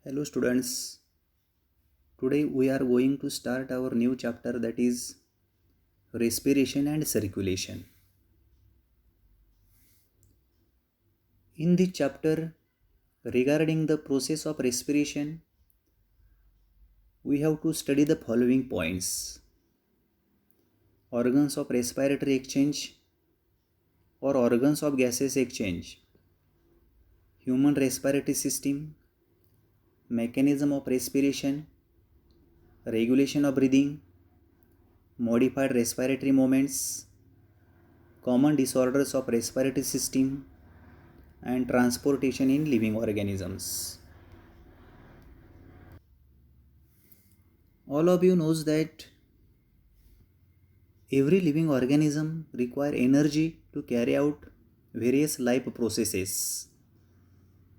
Hello students, today we are going to start our new chapter, that is respiration and circulation. In this chapter regarding the process of respiration, we have to study the following points: organs of respiratory exchange or organs of gases exchange, human respiratory system, mechanism of respiration, regulation of breathing, modified respiratory movements, common disorders of respiratory system, and transportation in living organisms. All of you knows that every living organism require energy to carry out various life processes,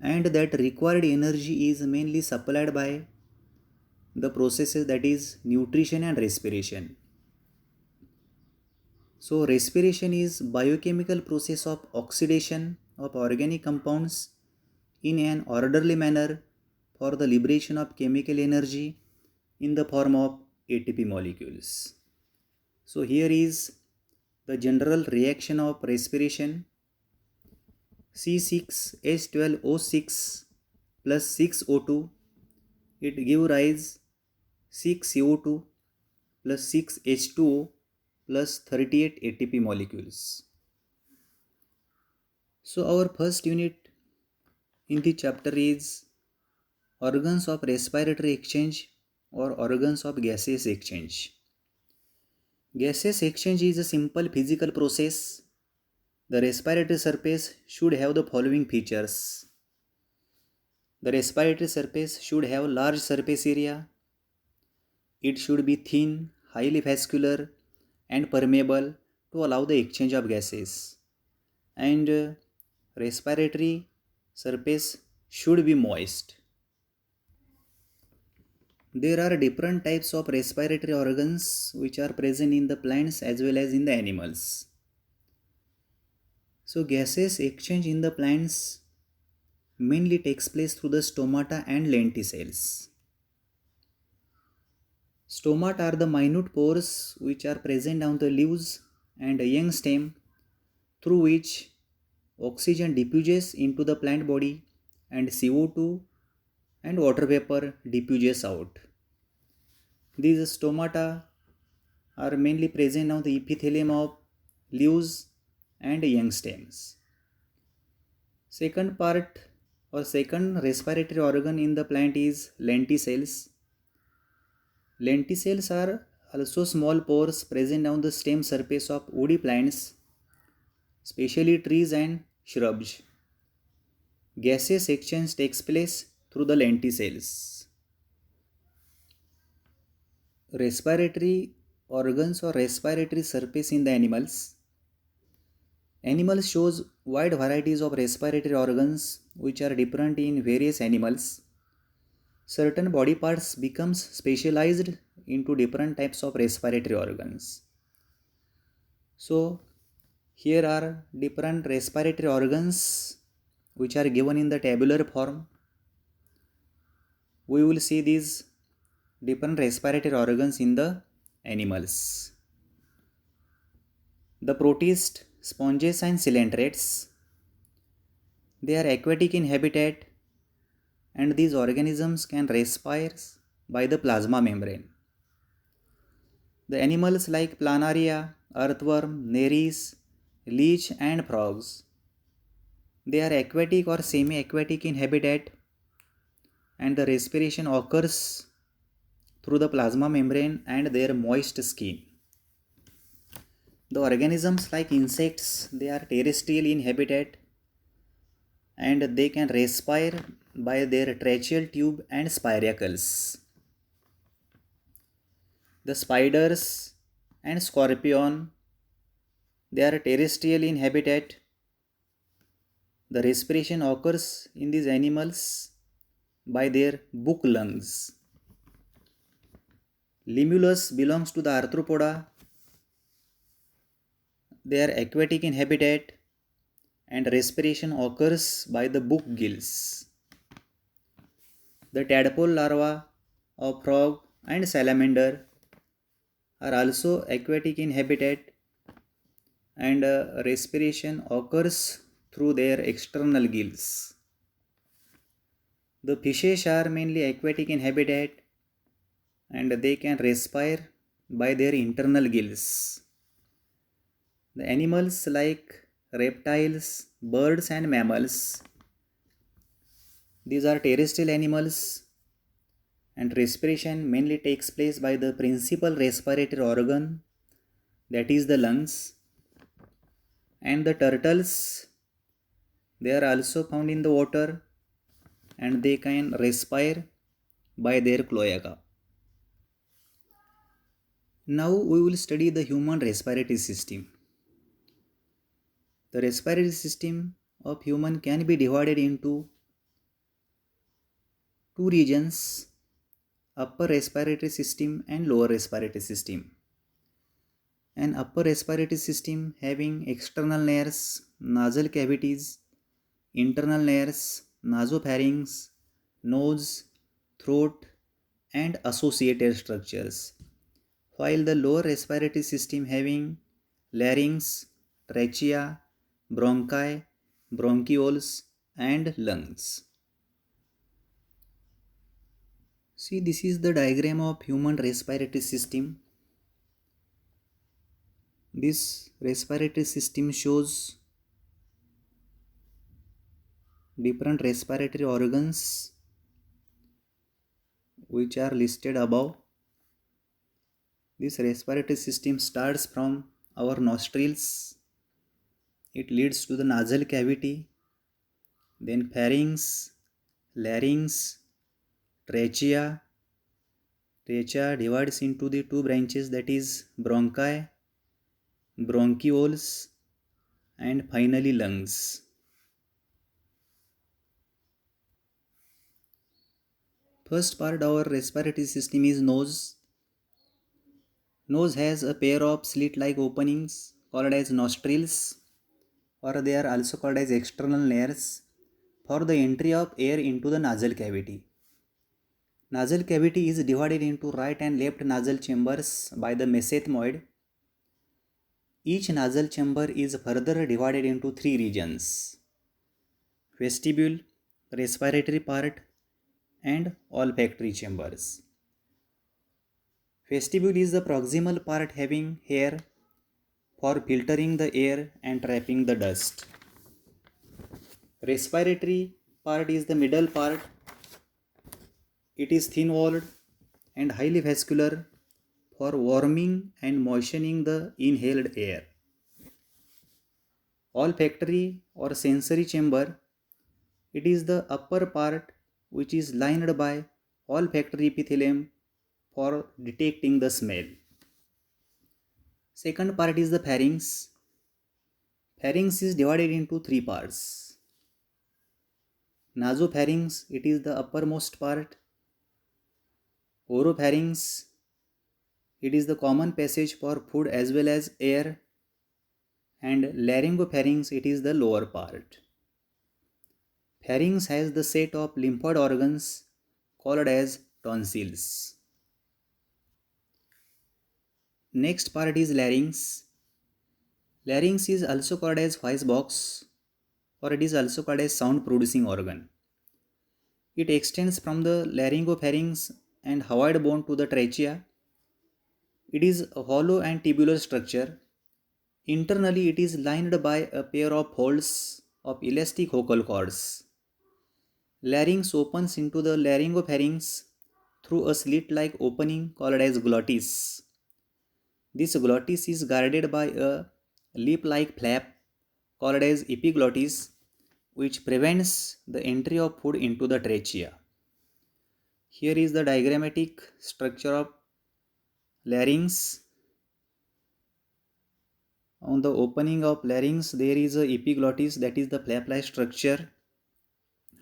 and that required energy is mainly supplied by the processes, that is nutrition and respiration. So respiration is biochemical process of oxidation of organic compounds in an orderly manner for the liberation of chemical energy in the form of ATP molecules. So here is the general reaction of respiration. C6H12O6 plus 6O2, it give rise 6CO2 plus 6H2O plus 38 ATP molecules. So our first unit in the chapter is organs of respiratory exchange or organs of gaseous exchange. Gaseous exchange is a simple physical process. The respiratory surface should have the following features. The respiratory surface should have large surface area. It should be thin, highly vascular, and permeable to allow the exchange of gases. And respiratory surface should be moist. There are different types of respiratory organs which are present in the plants as well as in the animals. So gaseous exchange in the plants mainly takes place through the stomata and lenticels. Stomata are the minute pores which are present on the leaves and a young stem, through which oxygen diffuses into the plant body and CO2 and water vapor diffuses out. These stomata are mainly present on the epithelium of leaves and young stems. Second part or second respiratory organ in the plant is lenticels. Lenticels are also small pores present on the stem surface of woody plants, especially trees and shrubs. Gaseous exchange takes place through the lenticels. Respiratory organs or respiratory surface in the animals. Animals shows wide varieties of respiratory organs which are different in various animals. Certain body parts becomes specialized into different types of respiratory organs. So here are different respiratory organs which are given in the tabular form. We will see these different respiratory organs in the animals. The protist, sponges and coelentrates, they are aquatic in habitat, and these organisms can respire by the plasma membrane. The animals like planaria, earthworm, nereis, leech and frogs, they are aquatic or semi-aquatic in habitat, and the respiration occurs through the plasma membrane and their moist skin. The organisms like insects, they are terrestrial in habitat and they can respire by their tracheal tube and spiracles. The spiders and scorpion, they are terrestrial in habitat. The respiration occurs in these animals by their book lungs. Limulus belongs to the arthropoda. They are aquatic in habitat and respiration occurs by the book gills. The tadpole larva of frog and salamander are also aquatic in habitat, and respiration occurs through their external gills. The fishes are mainly aquatic in habitat and they can respire by their internal gills. The animals like reptiles, birds, and mammals, these are terrestrial animals, and respiration mainly takes place by the principal respiratory organ, that is the lungs. And the turtles, they are also found in the water and they can respire by their cloaca. Now we will study the human respiratory system. The respiratory system of human can be divided into two regions: upper respiratory system and lower respiratory system. An upper respiratory system having external nares, nasal cavities, internal nares, nasopharynx, nose, throat, and associated structures, while the lower respiratory system having larynx, trachea, bronchi, bronchioles, and lungs. See, this is the diagram of human respiratory system. This respiratory system shows different respiratory organs which are listed above. This respiratory system starts from our nostrils. It leads to the nasal cavity, then pharynx, larynx, trachea. Trachea divides into the two branches, that is bronchi, bronchioles, and finally lungs. First part of our respiratory system is nose. Nose has a pair of slit-like openings called as nostrils, or they are also called as external nares, for the entry of air into the nasal cavity. Nasal cavity is divided into right and left nasal chambers by the mesethmoid. Each nasal chamber is further divided into three regions: vestibule, respiratory part, and olfactory chambers. Vestibule is the proximal part having hair for filtering the air and trapping the dust. Respiratory part is the middle part. It is thin-walled and highly vascular for warming and moistening the inhaled air. Olfactory or sensory chamber, it is the upper part which is lined by olfactory epithelium for detecting the smell. Second part is the pharynx. Pharynx is divided into three parts. Nasopharynx, it is the uppermost part. Oropharynx, it is the common passage for food as well as air. And laryngopharynx, it is the lower part. Pharynx has the set of lymphoid organs called as tonsils. Next part is larynx. Larynx is also called as voice box, or it is also called as sound producing organ. It extends from the laryngopharynx and hyoid bone to the trachea. It is a hollow and tubular structure. Internally, it is lined by a pair of folds of elastic vocal cords. Larynx opens into the laryngopharynx through a slit-like opening called as glottis. This glottis is guarded by a lip-like flap called as epiglottis, which prevents the entry of food into the trachea. Here is the diagrammatic structure of larynx. On the opening of larynx, there is a epiglottis, that is the flap-like structure.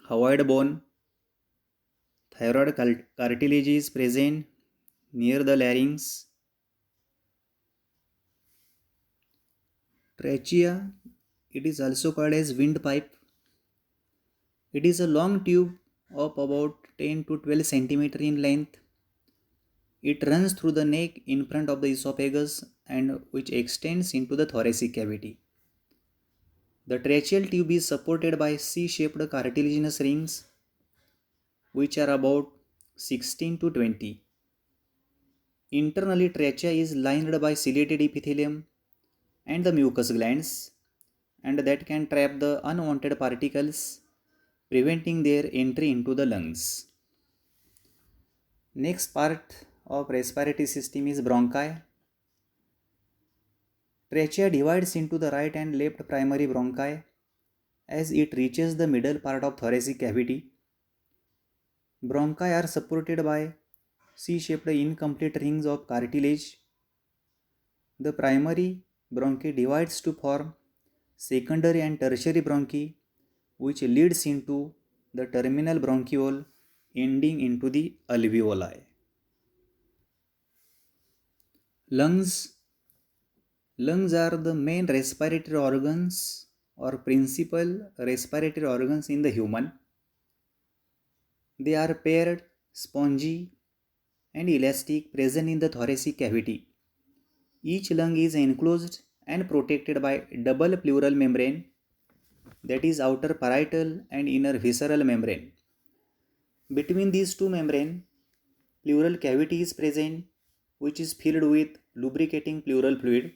Hyoid bone, thyroid cartilage is present near the larynx. Trachea, it is also called as windpipe. It is a long tube of about 10 to 12 centimeter in length. It runs through the neck in front of the esophagus and which extends into the thoracic cavity. The tracheal tube is supported by C-shaped cartilaginous rings which are about 16 to 20. Internally, trachea is lined by ciliated epithelium and the mucous glands, and that can trap the unwanted particles, preventing their entry into the lungs. Next part of respiratory system is bronchi. Trachea divides into the right and left primary bronchi as it reaches the middle part of thoracic cavity. Bronchi are supported by C-shaped incomplete rings of cartilage. The primary bronchi divides to form secondary and tertiary bronchi, which leads into the terminal bronchiole ending into the alveoli. Lungs. Lungs are the main respiratory organs or principal respiratory organs in the human. They are paired, spongy, and elastic, present in the thoracic cavity. Each lung is enclosed and protected by double pleural membrane, that is outer parietal and inner visceral membrane. Between these two membranes, pleural cavity is present, which is filled with lubricating pleural fluid.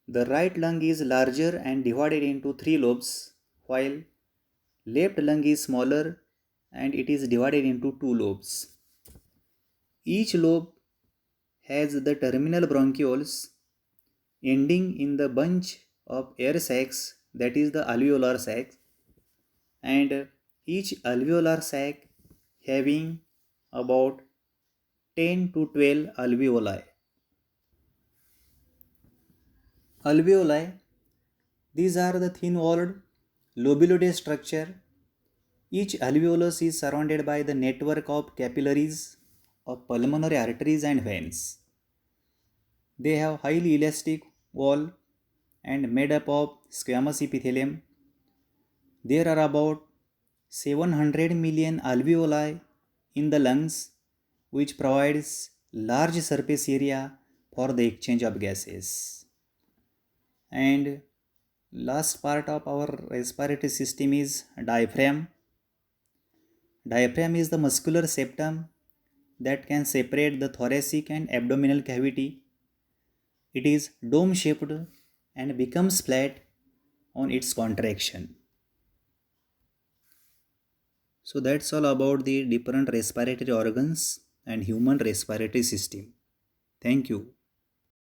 The right lung is larger and divided into three lobes, while left lung is smaller and it is divided into two lobes. Each lobe has the terminal bronchioles ending in the bunch of air sacs, that is the alveolar sacs, and each alveolar sac having about 10 to 12 alveoli. Alveoli, these are the thin-walled lobulate structure. Each alveolus is surrounded by the network of capillaries of pulmonary arteries and veins. They have highly elastic wall and made up of squamous epithelium. There are about 700 million alveoli in the lungs, which provides large surface area for the exchange of gases. And last part of our respiratory system is diaphragm. Diaphragm is the muscular septum that can separate the thoracic and abdominal cavity. It is dome shaped and becomes flat on its contraction. So that's all about the different respiratory organs and human respiratory system. Thank you.